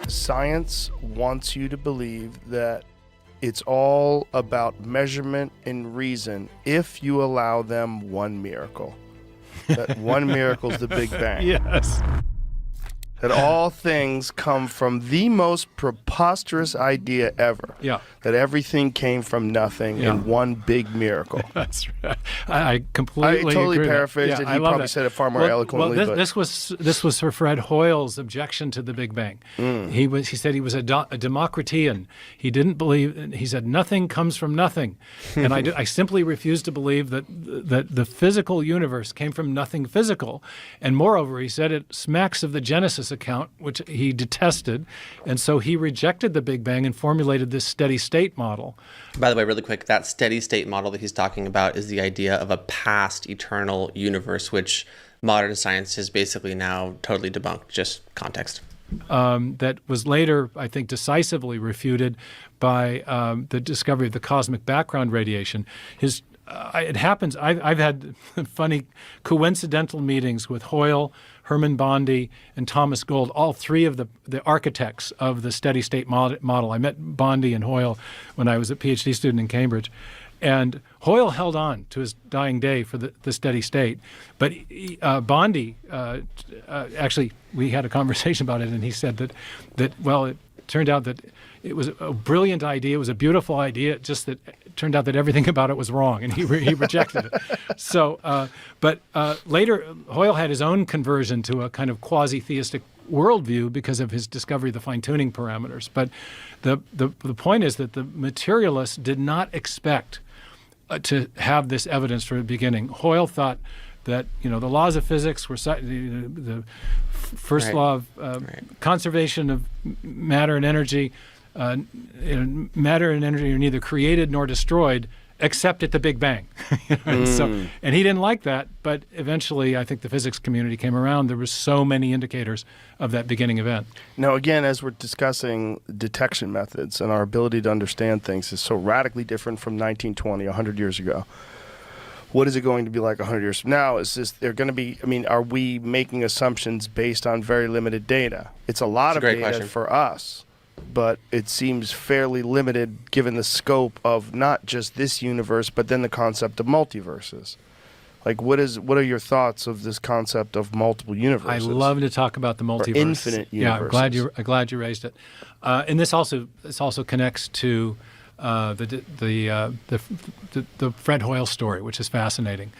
Science wants you to believe that it's all about measurement and reason if you allow them one miracle. That one miracle is the Big Bang. Yes. That all things come from the most preposterous idea ever. Yeah. That everything came from nothing in one big miracle. That's right. I completely I totally agree. paraphrased it. He probably said it far more eloquently. Well, this was Sir Fred Hoyle's objection to the Big Bang. He said he was a Democritean. He didn't believe. He said nothing comes from nothing, and I simply refuse to believe that the physical universe came from nothing physical. And moreover, he said it smacks of the Genesis account, which he detested, and so he rejected the Big Bang and formulated this steady state model. By the way, really quick, that steady state model that he's talking about is the idea of a past eternal universe, which modern science has basically now totally debunked. Just context. That was later, I think, decisively refuted by the discovery of the cosmic background radiation. It happens. I've had funny coincidental meetings with Hoyle, Herman Bondi, and Thomas Gold, all three of the architects of the steady state model. I met Bondi and Hoyle when I was a PhD student in Cambridge. And Hoyle held on to his dying day for the steady state. But Bondi, actually, we had a conversation about it, and he said that it turned out that it was a brilliant idea. It was a beautiful idea. Just that it turned out that everything about it was wrong, and he rejected it. So, but later, Hoyle had his own conversion to a kind of quasi-theistic worldview because of his discovery of the fine-tuning parameters. But the point is that the materialists did not expect to have this evidence from the beginning. Hoyle thought that the laws of physics were the first law of conservation of matter and energy. Matter and energy are neither created nor destroyed except at the Big Bang. And he didn't like that, but eventually I think the physics community came around. There were so many indicators of that beginning event. Now, again, as we're discussing detection methods and our ability to understand things is so radically different from 1920, 100 years ago. What is it going to be like 100 years from now? Are we making assumptions based on very limited data? It's a lot of data question for us, but it seems fairly limited given the scope of not just this universe, but then the concept of multiverses. Like, what are your thoughts of this concept of multiple universes? I love to talk about the multiverse. Or infinite universes. Yeah, I'm glad you raised it. And this also connects to the Fred Hoyle story, which is fascinating.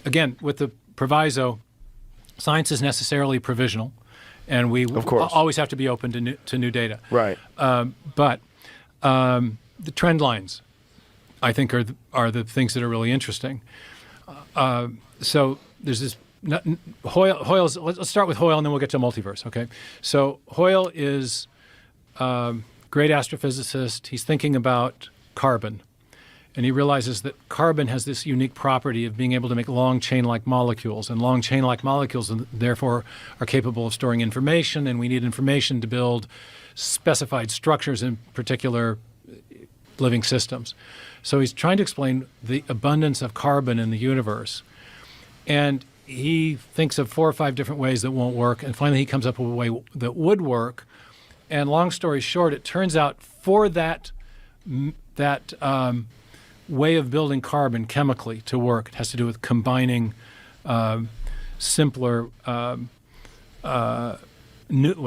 Again, with the proviso, science is necessarily provisional, and we always have to be open to new data. Right. But the trend lines, I think, are the things that are really interesting. So there's this Hoyle's. Let's start with Hoyle, and then we'll get to multiverse. Okay. So Hoyle is great astrophysicist. He's thinking about carbon, and he realizes that carbon has this unique property of being able to make long chain-like molecules, and long chain-like molecules therefore are capable of storing information, and we need information to build specified structures, in particular living systems. So he's trying to explain the abundance of carbon in the universe, and he thinks of 4 or 5 different ways that won't work, and finally he comes up with a way that would work. And long story short, it turns out for that way of building carbon chemically to work, it has to do with combining simpler what are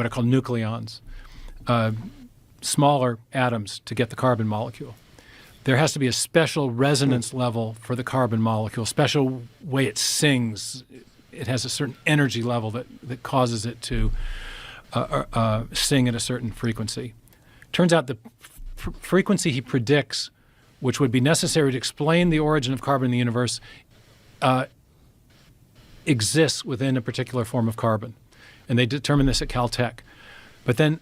called nucleons, smaller atoms to get the carbon molecule. There has to be a special resonance level for the carbon molecule, special way it sings. It has a certain energy level that causes it to sing at a certain frequency. Turns out the frequency he predicts, which would be necessary to explain the origin of carbon in the universe, exists within a particular form of carbon. And they determined this at Caltech. But then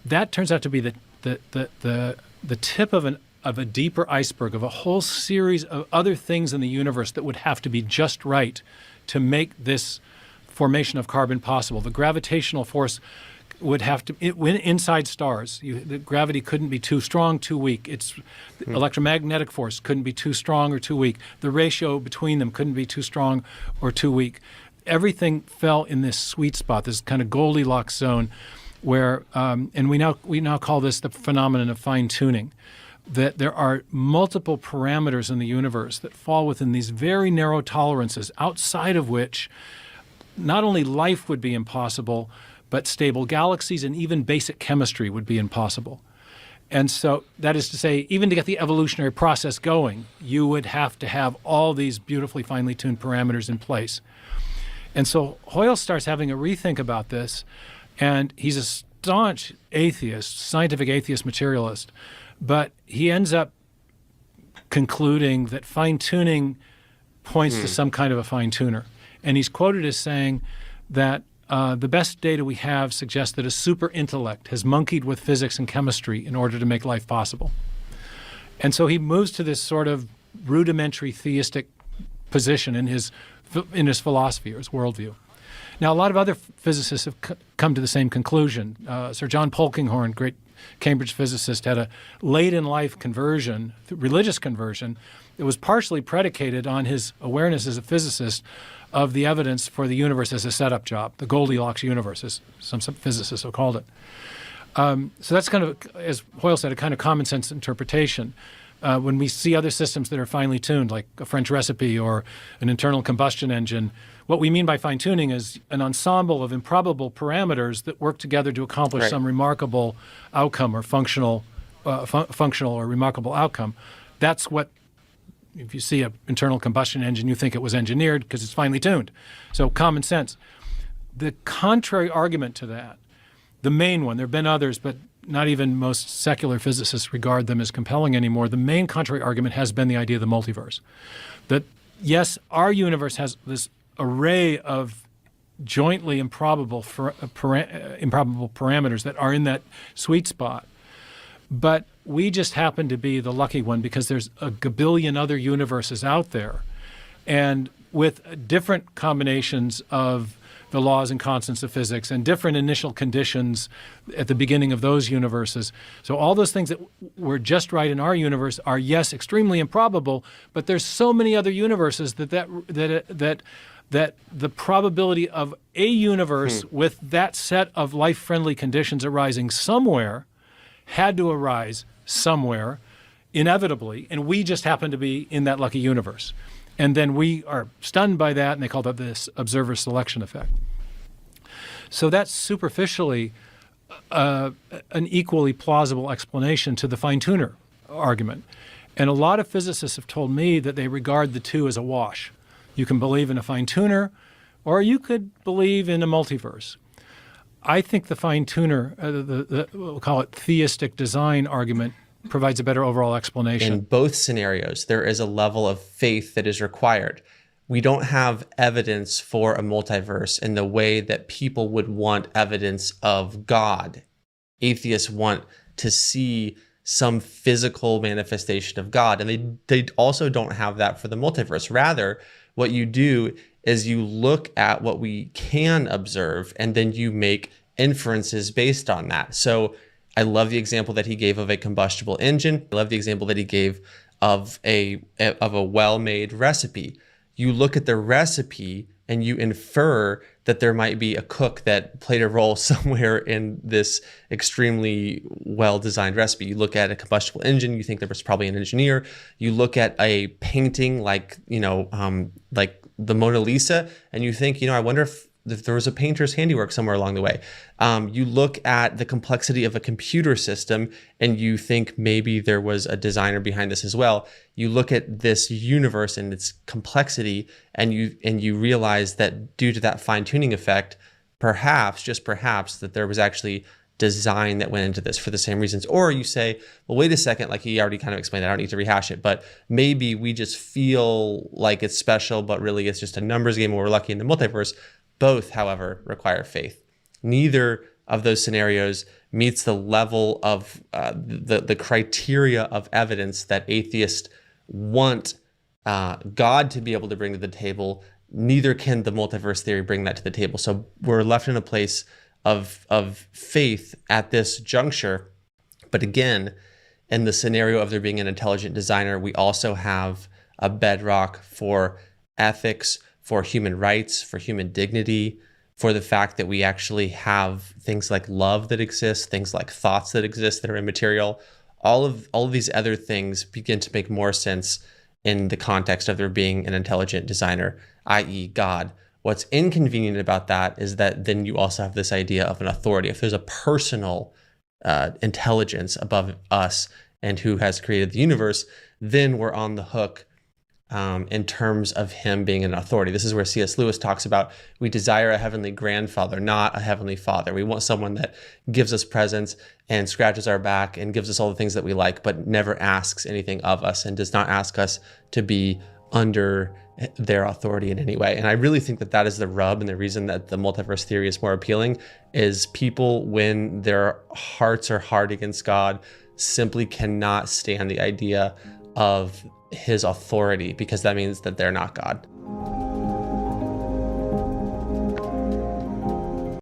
that turns out to be the tip of a deeper iceberg, of a whole series of other things in the universe that would have to be just right to make this formation of carbon possible. The gravitational force would have to, inside stars, the gravity couldn't be too strong, too weak. The electromagnetic force couldn't be too strong or too weak. The ratio between them couldn't be too strong or too weak. Everything fell in this sweet spot, this kind of Goldilocks zone, where and we now call this the phenomenon of fine tuning, that there are multiple parameters in the universe that fall within these very narrow tolerances, outside of which not only life would be impossible, but stable galaxies and even basic chemistry would be impossible. And so that is to say, even to get the evolutionary process going, you would have to have all these beautifully finely tuned parameters in place. And so Hoyle starts having a rethink about this, and he's a staunch atheist, scientific atheist materialist, but he ends up concluding that fine-tuning points to some kind of a fine-tuner. And he's quoted as saying that the best data we have suggests that a super intellect has monkeyed with physics and chemistry in order to make life possible. And so he moves to this sort of rudimentary theistic position in his philosophy or his worldview. Now, a lot of other physicists have come to the same conclusion. Sir John Polkinghorne, great Cambridge physicist, had a late-in-life conversion, religious conversion, that was partially predicated on his awareness as a physicist of the evidence for the universe as a setup job, the Goldilocks universe, as some physicists have called it. So that's kind of, as Hoyle said, a kind of common sense interpretation. When we see other systems that are finely tuned, like a French recipe or an internal combustion engine, what we mean by fine-tuning is an ensemble of improbable parameters that work together to accomplish some remarkable outcome or functional or remarkable outcome. That's what, if you see an internal combustion engine, you think it was engineered because it's finely tuned. So common sense. The contrary argument to that, the main one, there have been others, but not even most secular physicists regard them as compelling anymore. The main contrary argument has been the idea of the multiverse. That, yes, our universe has this array of jointly improbable parameters that are in that sweet spot, but we just happen to be the lucky one because there's a gabillion other universes out there, and with different combinations of the laws and constants of physics and different initial conditions at the beginning of those universes. So all those things that were just right in our universe are, yes, extremely improbable, but there's so many other universes that the probability of a universe with that set of life-friendly conditions arising somewhere had to arise somewhere, inevitably, and we just happen to be in that lucky universe. And then we are stunned by that, and they call that this observer selection effect. So that's superficially an equally plausible explanation to the fine-tuner argument. And a lot of physicists have told me that they regard the two as a wash. You can believe in a fine-tuner, or you could believe in a multiverse. I think the fine-tuner, we'll call it theistic design argument, provides a better overall explanation. In both scenarios, there is a level of faith that is required. We don't have evidence for a multiverse in the way that people would want evidence of God. Atheists want to see some physical manifestation of God, and they also don't have that for the multiverse. Rather, what you do is you look at what we can observe, and then you make inferences based on that. So I love the example that he gave of a combustible engine. I love the example that he gave of a well-made recipe. You look at the recipe and you infer that there might be a cook that played a role somewhere in this extremely well-designed recipe. You look at a combustible engine, you think there was probably an engineer. You look at a painting like the Mona Lisa, and you think, I wonder if there was a painter's handiwork somewhere along the way. You look at the complexity of a computer system and you think maybe there was a designer behind this as well. You look at this universe and its complexity and you realize that due to that fine-tuning effect, perhaps, just perhaps, that there was actually design that went into this for the same reasons. Or you say, well, wait a second, like he already kind of explained it, I don't need to rehash it, but maybe we just feel like it's special, but really it's just a numbers game and we're lucky in the multiverse. Both, however, require faith. Neither of those scenarios meets the level of the criteria of evidence that atheists want God to be able to bring to the table. Neither can the multiverse theory bring that to the table. So we're left in a place of faith at this juncture. But again, in the scenario of there being an intelligent designer, we also have a bedrock for ethics, for human rights, for human dignity, for the fact that we actually have things like love that exist, things like thoughts that exist that are immaterial. All of these other things begin to make more sense in the context of there being an intelligent designer, i.e. God. What's inconvenient about that is that then you also have this idea of an authority. If there's a personal intelligence above us and who has created the universe, then we're on the hook in terms of him being an authority. This is where C.S. Lewis talks about we desire a heavenly grandfather, not a heavenly father. We want someone that gives us presents and scratches our back and gives us all the things that we like, but never asks anything of us and does not ask us to be under their authority in any way. And I really think that that is the rub, and the reason that the multiverse theory is more appealing is people, when their hearts are hard against God, simply cannot stand the idea of his authority, because that means that they're not God.